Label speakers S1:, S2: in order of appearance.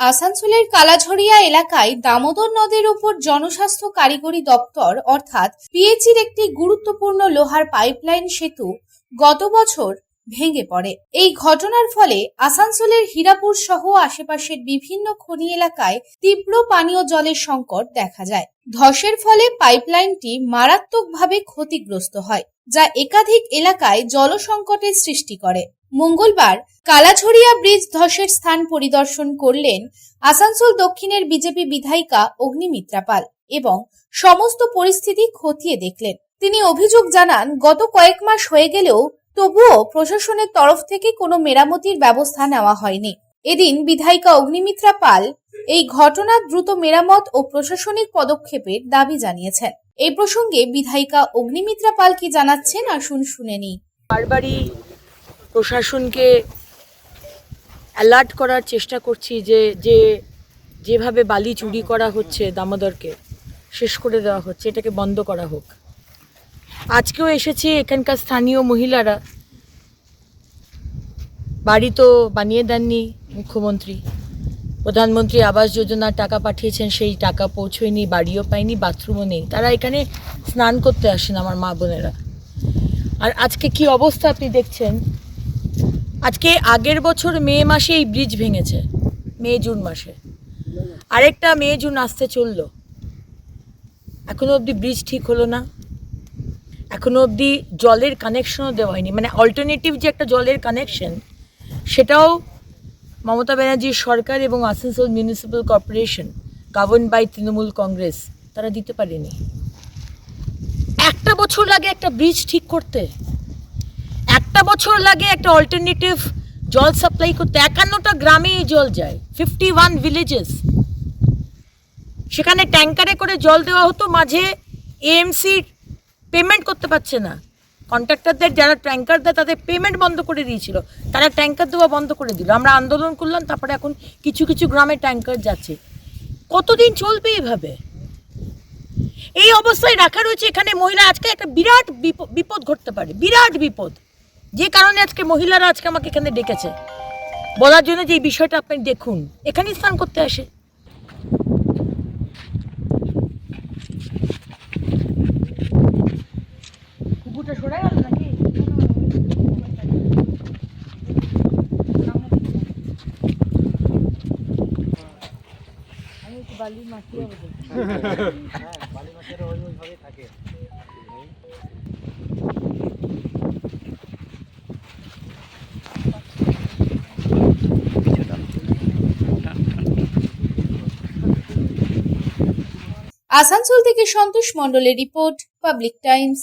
S1: আসানসোলের কালাঝরিয়া এলাকায় দামোদর নদের উপর জনস্বাস্থ্য কারিগরি দপ্তর অর্থাৎ পিএইচির একটি গুরুত্বপূর্ণ লোহার পাইপলাইন সেতু গত বছর ভেঙে পড়ে। এই ঘটনার ফলে আসানসোলের হীরাপুর সহ আশেপাশের বিভিন্ন খনি এলাকায় তীব্র পানীয় জলের সংকট দেখা যায়। ধসের ফলে পাইপলাইনটি মারাত্মকভাবে ক্ষতিগ্রস্ত হয়, যা একাধিক এলাকায় জলসংকটের সৃষ্টি করে। মঙ্গলবার কালাঝরিয়া ব্রিজ ধসের স্থান পরিদর্শন করলেন আসানসোল দক্ষিণের বিজেপি বিধায়িকা অগ্নিমিত্রা পাল এবং সমস্ত পরিস্থিতি খতিয়ে দেখলেন। তিনি অভিযোগ জানান, গত কয়েক মাস হয়ে গেলেও তবুও প্রশাসনের তরফ থেকে কোনো মেরামতির ব্যবস্থা নেওয়া হয়নি। এদিন বিধায়িকা অগ্নিমিত্রা পাল এই ঘটনার দ্রুত মেরামত ও প্রশাসনিক পদক্ষেপের দাবি জানিয়েছেন। এই প্রসঙ্গে বিধায়িকা অগ্নিমিত্রা পাল কি জানাচ্ছেন আসুন শুনে নিই।
S2: বারবারই প্রশাসনকে অ্যালার্ট করার চেষ্টা করছি যেভাবে বালি চুরি করা হচ্ছে, দামোদরকে শেষ করে দেওয়া হচ্ছে, এটাকে বন্ধ করা হোক। আজকেও এসেছি, এখানকার স্থানীয় মহিলারা, বাড়ি তো বানিয়ে দেননি মুখ্যমন্ত্রী, প্রধানমন্ত্রী আবাস যোজনার টাকা পাঠিয়েছেন, সেই টাকা পৌঁছয়নি, বাড়িও পায়নি, বাথরুমও নেই। তারা এখানে স্নান করতে আসেন আমার মা বোনেরা। আর আজকে কি অবস্থা আপনি দেখছেন। আজকে আগের বছর মে মাসে এই ব্রিজ ভেঙেছে, মে জুন মাসে, আরেকটা মে জুন আসতে চললো, এখনো অবধি ব্রিজ ঠিক হলো না, এখনো অবধি জলের কানেকশনও দেওয়া হয়নি। মানে অল্টারনেটিভ যে একটা জলের কানেকশন, সেটাও মমতা ব্যানার্জির সরকার এবং Asansol municipal corporation govern by Trinamool Congress তারা দিতে পারেনি। একটা বছর লাগে একটা ব্রিজ ঠিক করতে, একটা বছর লাগে একটা অল্টারনেটিভ জল সাপ্লাই করতে। 51টা গ্রামে এই জল যায়, 51 ভিলেজেস। সেখানে ট্যাঙ্কারে করে জল দেওয়া হতো, মাঝে এএমসি পেমেন্ট করতে পারছে না, কন্ট্রাক্টরদের যারা ট্যাঙ্কার দেয় তাদের পেমেন্ট বন্ধ করে দিয়েছিল, তারা ট্যাঙ্কার দেওয়া বন্ধ করে দিল। আমরা আন্দোলন করলাম, তারপরে এখন কিছু কিছু গ্রামে ট্যাঙ্কার যাচ্ছে। কতদিন চলবে এইভাবে? এই অবস্থায় রাখা রয়েছে এখানে মহিলা। আজকে একটা বিরাট বিপদ ঘটতে পারে, বিরাট বিপদ, যে কারণে আজকে মহিলারা আজকে আমাকে এখানে ডেকেছে বলার জন্য যে এই বিষয়টা আপনি দেখুন। এখানে স্নান করতে আসে। কুকুরটা সরে গেল নাকি? আমি একটু বালি মাখিয়ে হবে। বালি মাখিয়ে ওইভাবে থাকে।
S1: আসানসোল থেকে সন্তোষ মণ্ডলের রিপোর্ট, পাবলিক টাইমস।